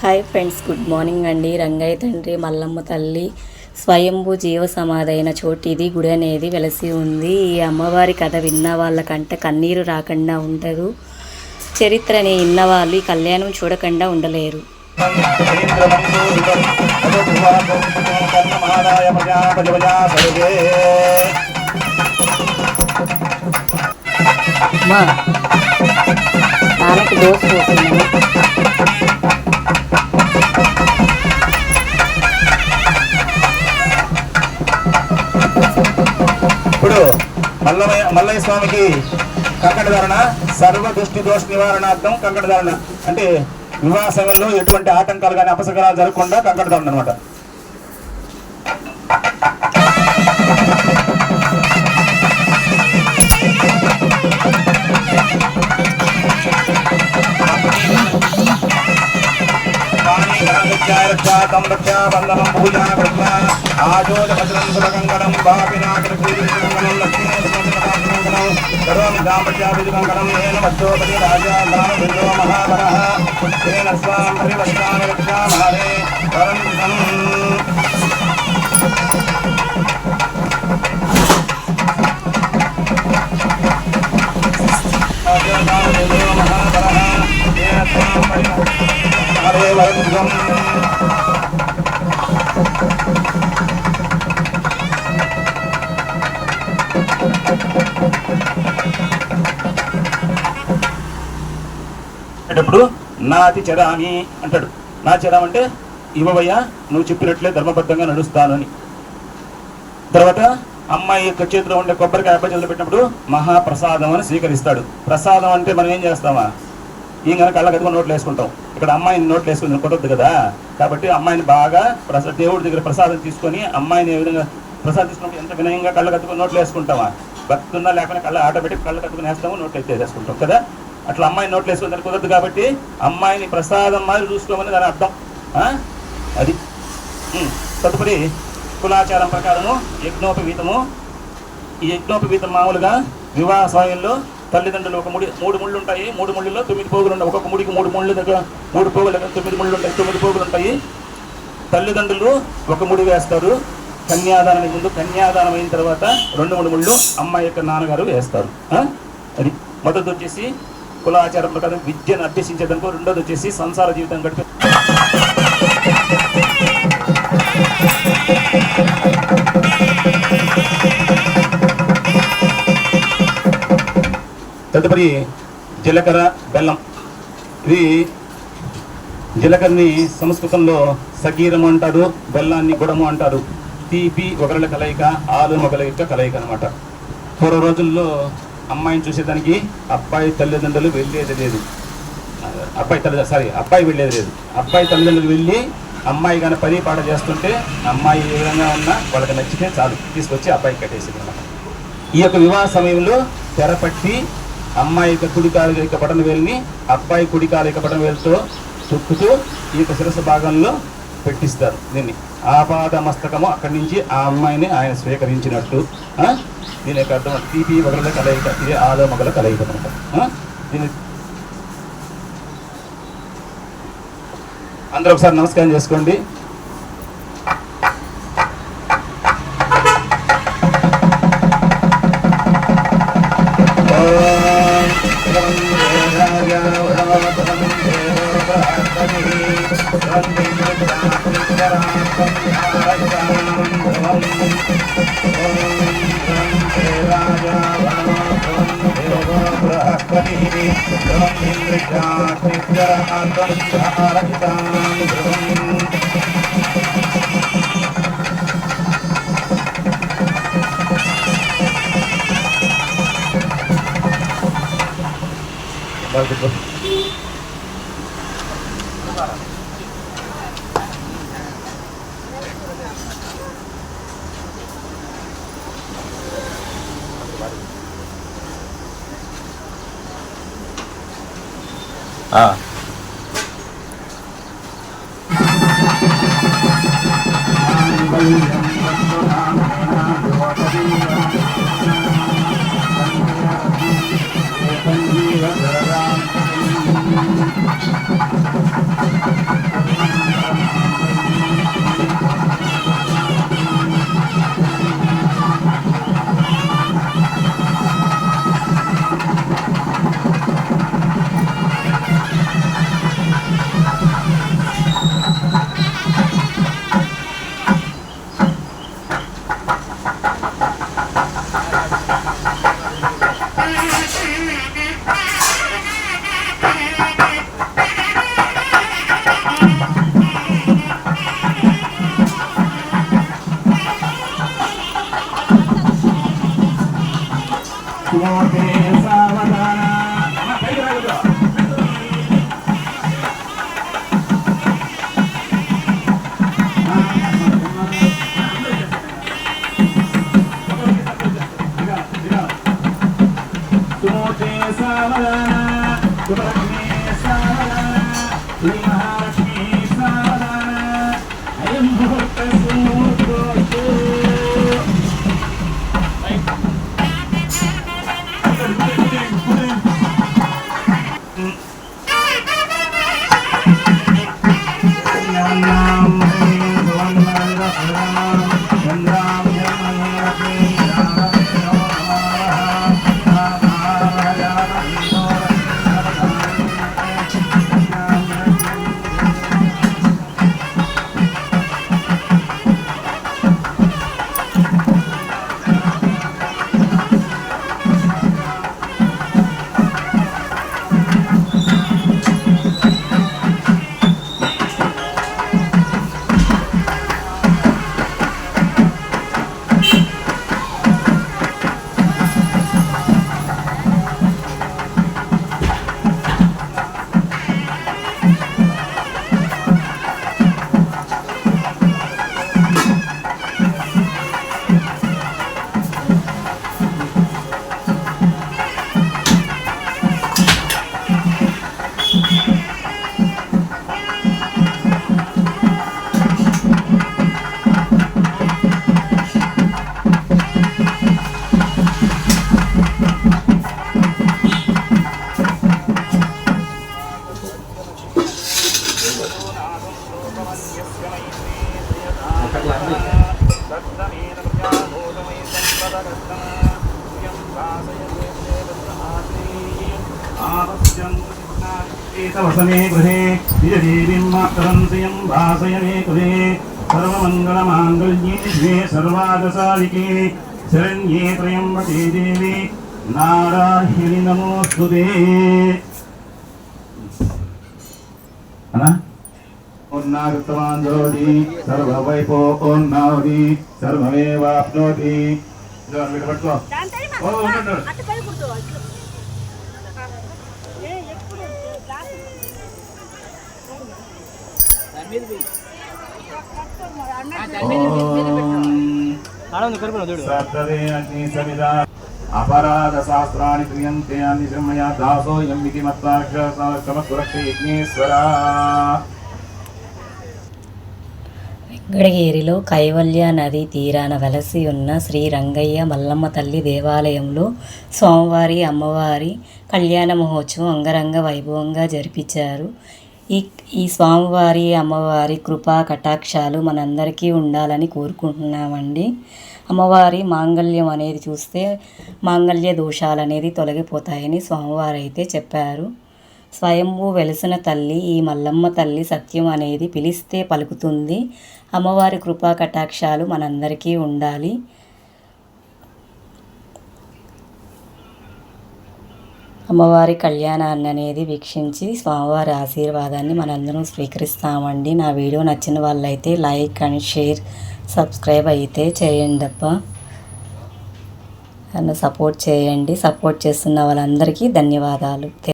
Hi friends, good morning అండి. రంగయ్య తండ్రి మల్లమ్మ తల్లి స్వయంభూ జీవ సమాధైన చోటు ఇది. గుడి అనేది వెలసి ఉంది. ఈ అమ్మవారి కథ విన్న వాళ్ళకంటే కన్నీరు రాకుండా ఉండదు. చరిత్రని విన్నవాళ్ళు ఈ కళ్యాణం చూడకుండా ఉండలేరు. నాన్నకి దోశ పోతున్నాను. ఇప్పుడు మల్లయ్య స్వామికి కంకణధారణ సర్వ దృష్టి దోష నివారణార్థం కంకణధారణ అంటే వివాహ సమయంలో ఎటువంటి ఆటంకాలు కానీ అపసకరాలు జరగకుండా కంకణధారణ అనమాట. బంధనం పూజా కృష్ణ ఆజోజ భద్రం సురకంకణం బాపినాకృతికంకణం లక్ష్మీకంకణం కరోమి దాంపత్యాభికంకణం ఏన వచ్చోపతి రాజా దాన విదో మహావరః తేన స్వాం పరివస్తాని రక్షామహరే పరంతం రాజా దాన విదో మహావరః తేన స్వాం పరివస్తాని వరంతం. అంటప్పుడు నాతి చెరామి అంటాడు. నా చెరాం అంటే ఇవ్వవయ్యా, నువ్వు చెప్పినట్లే ధర్మబద్ధంగా నడుస్తాను అని. తర్వాత అమ్మాయి యొక్క చేతిలో ఉండే కొబ్బరికాయ అబ్బాయి చేతిలో పెట్టినప్పుడు మహాప్రసాదం అని స్వీకరిస్తాడు. ప్రసాదం అంటే మనం ఏం చేస్తామా, ఈ కనుక కళ్ళ కట్టుకుని నోట్లు వేసుకుంటాం. ఇక్కడ అమ్మాయిని నోట్లు వేసుకుని కుదరదు కదా, కాబట్టి అమ్మాయిని బాగా దేవుడి దగ్గర ప్రసాదం తీసుకొని అమ్మాయిని ఏ విధంగా ప్రసాదం తీసుకున్నప్పుడు ఎంత వినయంగా కళ్ళ కట్టుకుని నోట్లు వేసుకుంటామా. భక్తుందా లేకుండా కళ్ళ ఆటోమేటిక్ కళ్ళు కట్టుకుని వేస్తాము, నోట్లు ఎత్తేసేసుకుంటాం కదా. అట్లా అమ్మాయిని నోట్లు వేసుకుని దానికి కుదరదు కాబట్టి అమ్మాయిని ప్రసాదం మాదిరి చూసుకోమని దాని అర్థం. అది తదుపరి కులాచారం ప్రకారము యజ్ఞోపవీతము. ఈ యజ్ఞోపవీతం మామూలుగా వివాహ సమయంలో తల్లిదండ్రులు ఒక మూడు ముళ్ళు ఉంటాయి. 3 ముళ్ళలో 9 పోగులు ఉంటాయి. ఒక్కొక్క ముడికి 3 ముళ్ళు దగ్గర 3 పోగులు దగ్గర 9 ముళ్ళు ఉంటాయి. 9 పోగులు ఉంటాయి. తల్లిదండ్రులు ఒక ముడి వేస్తారు. కన్యాదానానికి ముందు, కన్యాదానం అయిన తర్వాత 2 ముళ్ళు అమ్మాయి యొక్క నాన్నగారు వేస్తారు. అది మొదటిది వచ్చేసి కులాచారం ప్రకారం విద్యను అభ్యసించేదనుకో. రెండోది వచ్చేసి సంసార జీవితం గడిపే. తదుపరి జీలకర్ర బెల్లం. ఇది జీలకర్రని సంస్కృతంలో సగీరము అంటారు, బెల్లాన్ని గుడము అంటారు. తీపి ఒకళ్ళ కలయిక, ఆలు మొగల యొక్క కలయిక అనమాట. పూర్వ రోజుల్లో అమ్మాయిని చూసేదానికి అబ్బాయి తల్లిదండ్రులు వెళ్ళేది లేదు. అబ్బాయి వెళ్ళేది లేదు. అబ్బాయి తల్లిదండ్రులు వెళ్ళి అమ్మాయి కానీ పని పాట చేస్తుంటే అమ్మాయి ఏ విధంగా ఉన్నా వాళ్ళకి నచ్చితే చాలు తీసుకొచ్చి అబ్బాయికి కట్టేసేది అనమాట. ఈ యొక్క వివాహ సమయంలో తెరపట్టి అమ్మాయి యొక్క కుడికాలు యొక్క బటన్ వేలుని అబ్బాయి కుడికాలు యొక్క బటన్ వేలుతో చుక్కుతూ ఈ యొక్క శిరస్సు భాగంలో పెట్టిస్తారు. దీన్ని ఆపాద మస్తకము. అక్కడి నుంచి ఆ అమ్మాయిని ఆయన స్వీకరించినట్టు. దీని యొక్క అర్థం తీపి మొగల కలయిక, ఇదే ఆలో మొగల కలయిక అనమాట. దీన్ని అందరూ ఒకసారి నమస్కారం చేసుకోండి. वसमे गृहे निजदेवीं मातरंसयं भासय मे कुले सर्वमङ्गलमाङ्गल्ये शिवे सर्वादसादिके शरण्ये त्र्यम्बके देवी नारायणि नमोस्तुते उन्नाकृतवान् भवति सर्ववैभवोन्नावति सर्वमेवाप्नोति अपराध शास्त्राणि क्रियन्ते अन्यमया दासोऽयं इति मत्वा समसुरक्षेज्ञेश्वरा వెంకటగిరిలో కైవల్య నది తీరాన వెలసి ఉన్న శ్రీ రంగయ్య మల్లమ్మ తల్లి దేవాలయంలో స్వామివారి అమ్మవారి కళ్యాణ మహోత్సవం అంగరంగ వైభవంగా జరిపించారు. ఈ స్వామివారి అమ్మవారి కృపా కటాక్షాలు మనందరికీ ఉండాలని కోరుకుంటున్నామండి. అమ్మవారి మాంగళ్యం అనేది చూస్తే మాంగళ్య దోషాలు అనేది తొలగిపోతాయని స్వామివారు అయితే చెప్పారు. స్వయంభూ వెలిసిన తల్లి ఈ మల్లమ్మ తల్లి సత్యం అనేది పిలిస్తే పలుకుతుంది. అమ్మవారి కృపా కటాక్షాలు మనందరికీ ఉండాలి. అమ్మవారి కళ్యాణాన్ని అనేది వీక్షించి స్వామివారి ఆశీర్వాదాన్ని మనందరం స్వీకరిస్తామండి. నా వీడియో నచ్చిన వాళ్ళైతే లైక్ అండ్ షేర్ సబ్స్క్రైబ్ అయితే చేయండి అబ్బా. నన్ను సపోర్ట్ చేయండి. సపోర్ట్ చేస్తున్న వాళ్ళందరికీ ధన్యవాదాలు.